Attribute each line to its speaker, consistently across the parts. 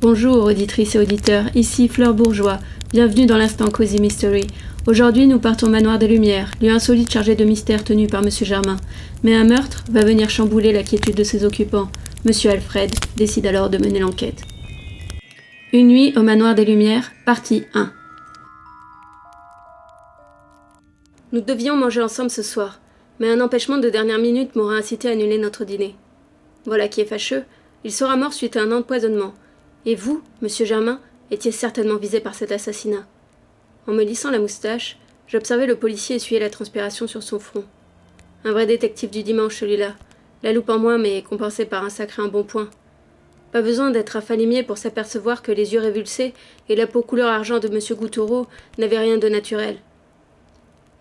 Speaker 1: Bonjour auditrices et auditeurs, ici Fleur Bourgeois, bienvenue dans l'instant Cozy Mystery. Aujourd'hui nous partons au Manoir des Lumières, lieu insolite chargé de mystère tenu par Monsieur Germain. Mais un meurtre va venir chambouler la quiétude de ses occupants. Monsieur Alfred décide alors de mener l'enquête. Une nuit au Manoir des Lumières, partie 1. Nous devions manger ensemble ce soir, mais un empêchement de dernière minute m'aura incité à annuler notre dîner. Voilà qui est fâcheux, il sera mort suite à un empoisonnement. Et vous, monsieur Germain, étiez certainement visé par cet assassinat. En me lissant la moustache, j'observais le policier essuyer la transpiration sur son front. Un vrai détective du dimanche, celui-là. La loupe en moins, mais compensée par un sacré embonpoint. Pas besoin d'être affalimier pour s'apercevoir que les yeux révulsés et la peau couleur argent de monsieur Goutoureau n'avaient rien de naturel.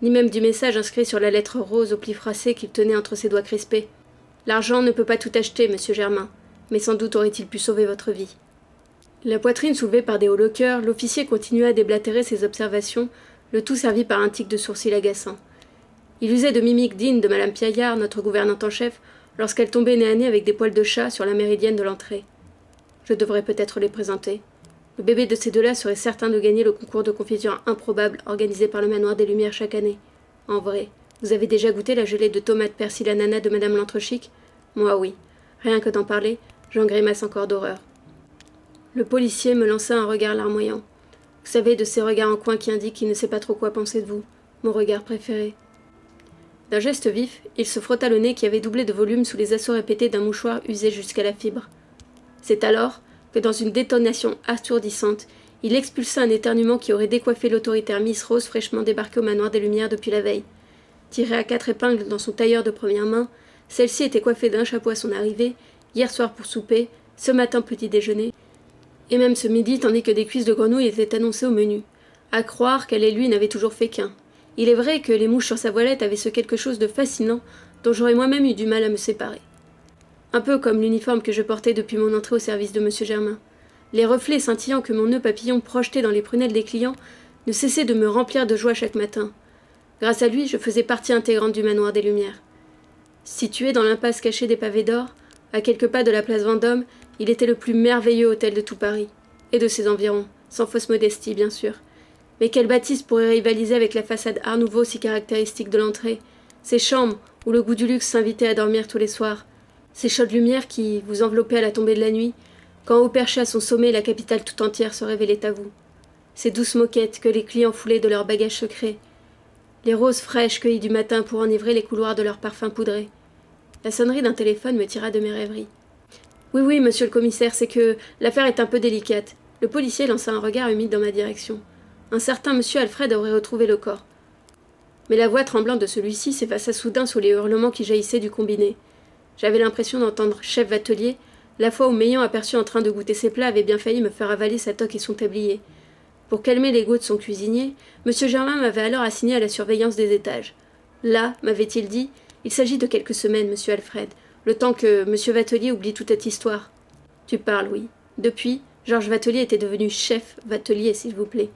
Speaker 1: Ni même du message inscrit sur la lettre rose au pli froissé qu'il tenait entre ses doigts crispés. L'argent ne peut pas tout acheter, monsieur Germain, mais sans doute aurait-il pu sauver votre vie. La poitrine soulevée par des hauts le cœur, l'officier continua à déblatérer ses observations, le tout servi par un tic de sourcil agaçant. Il usait de mimiques dignes de madame Piaillard, notre gouvernante en chef, lorsqu'elle tombait nez à nez avec des poils de chat sur la méridienne de l'entrée. Je devrais peut-être les présenter. Le bébé de ces deux-là serait certain de gagner le concours de confiture improbable organisé par le Manoir des Lumières chaque année. En vrai, vous avez déjà goûté la gelée de tomates persil ananas de madame l'Entrechic ? Moi oui. Rien que d'en parler, j'en grimace encore d'horreur. Le policier me lança un regard larmoyant. Vous savez, de ces regards en coin qui indiquent qu'il ne sait pas trop quoi penser de vous. Mon regard préféré. D'un geste vif, il se frotta le nez qui avait doublé de volume sous les assauts répétés d'un mouchoir usé jusqu'à la fibre. C'est alors que, dans une détonation assourdissante, il expulsa un éternuement qui aurait décoiffé l'autoritaire Miss Rose fraîchement débarquée au Manoir des Lumières depuis la veille. Tirée à 4 épingles dans son tailleur de première main, celle-ci était coiffée d'un chapeau à son arrivée, hier soir pour souper, ce matin petit déjeuner, et même ce midi tandis que des cuisses de grenouille étaient annoncées au menu. À croire qu'elle et lui n'avaient toujours fait qu'un. Il est vrai que les mouches sur sa voilette avaient ce quelque chose de fascinant dont j'aurais moi-même eu du mal à me séparer. Un peu comme l'uniforme que je portais depuis mon entrée au service de monsieur Germain. Les reflets scintillants que mon nœud papillon projetait dans les prunelles des clients ne cessaient de me remplir de joie chaque matin. Grâce à lui, je faisais partie intégrante du Manoir des Lumières. Situé dans l'impasse cachée des pavés d'or, à quelques pas de la place Vendôme, il était le plus merveilleux hôtel de tout Paris, et de ses environs, sans fausse modestie, bien sûr. Mais quelle bâtisse pourrait rivaliser avec la façade Art Nouveau si caractéristique de l'entrée, ces chambres où le goût du luxe s'invitait à dormir tous les soirs, ces chaudes lumières qui vous enveloppaient à la tombée de la nuit, quand haut perché à son sommet la capitale tout entière se révélait à vous, ces douces moquettes que les clients foulaient de leurs bagages secrets, les roses fraîches cueillies du matin pour enivrer les couloirs de leurs parfums poudrés. La sonnerie d'un téléphone me tira de mes rêveries. Oui, monsieur le commissaire, c'est que l'affaire est un peu délicate. Le policier lança un regard humide dans ma direction. Un certain monsieur Alfred aurait retrouvé le corps. Mais la voix tremblante de celui-ci s'effaça soudain sous les hurlements qui jaillissaient du combiné. J'avais l'impression d'entendre chef Vatelier, la fois où m'ayant aperçu en train de goûter ses plats avait bien failli me faire avaler sa toque et son tablier. Pour calmer l'ego de son cuisinier, monsieur Germain m'avait alors assigné à la surveillance des étages. Là, m'avait-il dit, il s'agit de quelques semaines, monsieur Alfred, le temps que monsieur Vatelier oublie toute cette histoire. Tu parles, oui. Depuis, Georges Vatelier était devenu chef Vatelier, s'il vous plaît.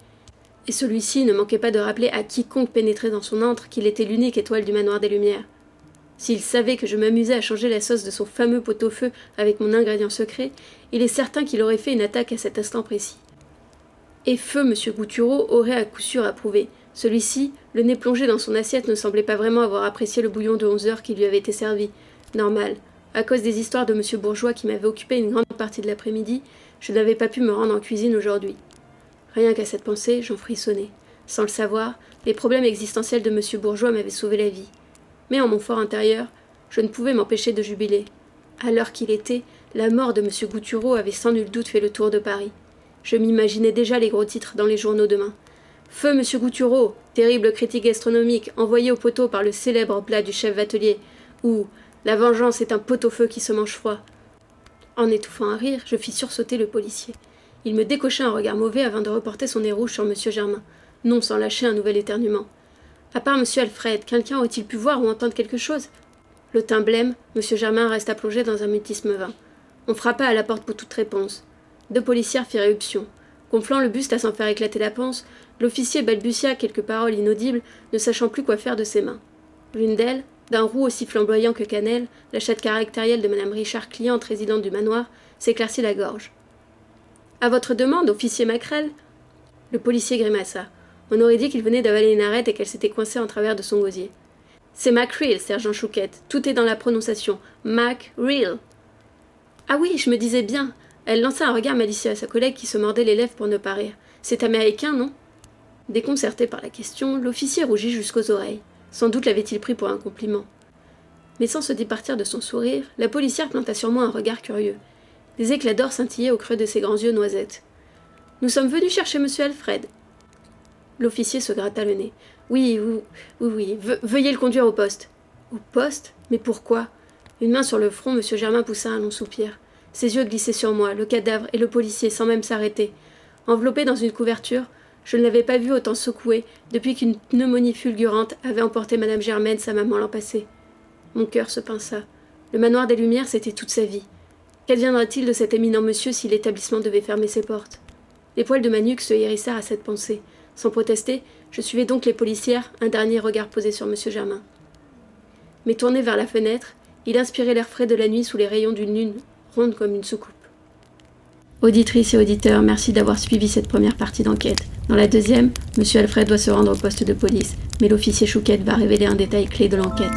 Speaker 1: Et celui-ci ne manquait pas de rappeler à quiconque pénétrait dans son antre qu'il était l'unique étoile du Manoir des Lumières. S'il savait que je m'amusais à changer la sauce de son fameux pot-au-feu avec mon ingrédient secret, il est certain qu'il aurait fait une attaque à cet instant précis. Et feu monsieur Goutoureau aurait à coup sûr approuvé. Celui-ci, le nez plongé dans son assiette, ne semblait pas vraiment avoir apprécié le bouillon de 11 heures qui lui avait été servi. Normal. À cause des histoires de monsieur Bourgeois qui m'avaient occupé une grande partie de l'après-midi, je n'avais pas pu me rendre en cuisine aujourd'hui. Rien qu'à cette pensée, j'en frissonnais. Sans le savoir, les problèmes existentiels de monsieur Bourgeois m'avaient sauvé la vie. Mais en mon fort intérieur, je ne pouvais m'empêcher de jubiler. À l'heure qu'il était, la mort de monsieur Goutoureau avait sans nul doute fait le tour de Paris. Je m'imaginais déjà les gros titres dans les journaux demain. Feu monsieur Goutoureau, terrible critique gastronomique envoyé au poteau par le célèbre plat du chef Vatelier, ou la vengeance est un pot-au-feu qui se mange froid. En étouffant un rire, je fis sursauter le policier. Il me décocha un regard mauvais avant de reporter son nez rouge sur monsieur Germain, non sans lâcher un nouvel éternuement. À part monsieur Alfred, quelqu'un aurait-il pu voir ou entendre quelque chose ? Le teint blême, monsieur Germain resta plongé dans un mutisme vain. On frappa à la porte pour toute réponse. 2 policières firent éruption. Gonflant le buste à s'en faire éclater la panse, l'officier balbutia quelques paroles inaudibles, ne sachant plus quoi faire de ses mains. L'une d'elles, d'un roux aussi flamboyant que cannelle, la chatte caractérielle de madame Richard, cliente résidente du manoir, s'éclaircit la gorge. À votre demande, officier Macrel ?» Le policier grimaça. On aurait dit qu'il venait d'avaler une arête et qu'elle s'était coincée en travers de son gosier. « C'est Macreel, sergent Chouquette. Tout est dans la prononciation. Macreel. »« Ah oui, je me disais bien. » Elle lança un regard malicieux à sa collègue qui se mordait les lèvres pour ne pas rire. « C'est américain, non ?» Déconcerté par la question, l'officier rougit jusqu'aux oreilles. Sans doute l'avait-il pris pour un compliment. Mais sans se départir de son sourire, la policière planta sur moi un regard curieux. Des éclats d'or scintillaient au creux de ses grands yeux noisettes. « Nous sommes venus chercher monsieur Alfred. » L'officier se gratta le nez. « Oui, veuillez le conduire au poste. »« Au poste ? Mais pourquoi ?» Une main sur le front, monsieur Germain poussa un long soupir. Ses yeux glissaient sur moi, le cadavre et le policier, sans même s'arrêter. Enveloppé dans une couverture, je ne l'avais pas vu autant secoué depuis qu'une pneumonie fulgurante avait emporté madame Germaine, sa maman, l'an passé. Mon cœur se pinça. Le manoir des Lumières, c'était toute sa vie. Qu'adviendrait-il de cet éminent monsieur si l'établissement devait fermer ses portes ? Les poils de ma nuque se hérissèrent à cette pensée. Sans protester, je suivais donc les policières, un dernier regard posé sur monsieur Germain. Mais tourné vers la fenêtre, il inspirait l'air frais de la nuit sous les rayons d'une lune, ronde comme une soucoupe. Auditrices et auditeurs, merci d'avoir suivi cette première partie d'enquête. Dans la deuxième, monsieur Alfred doit se rendre au poste de police, mais l'officier Chouquette va révéler un détail clé de l'enquête.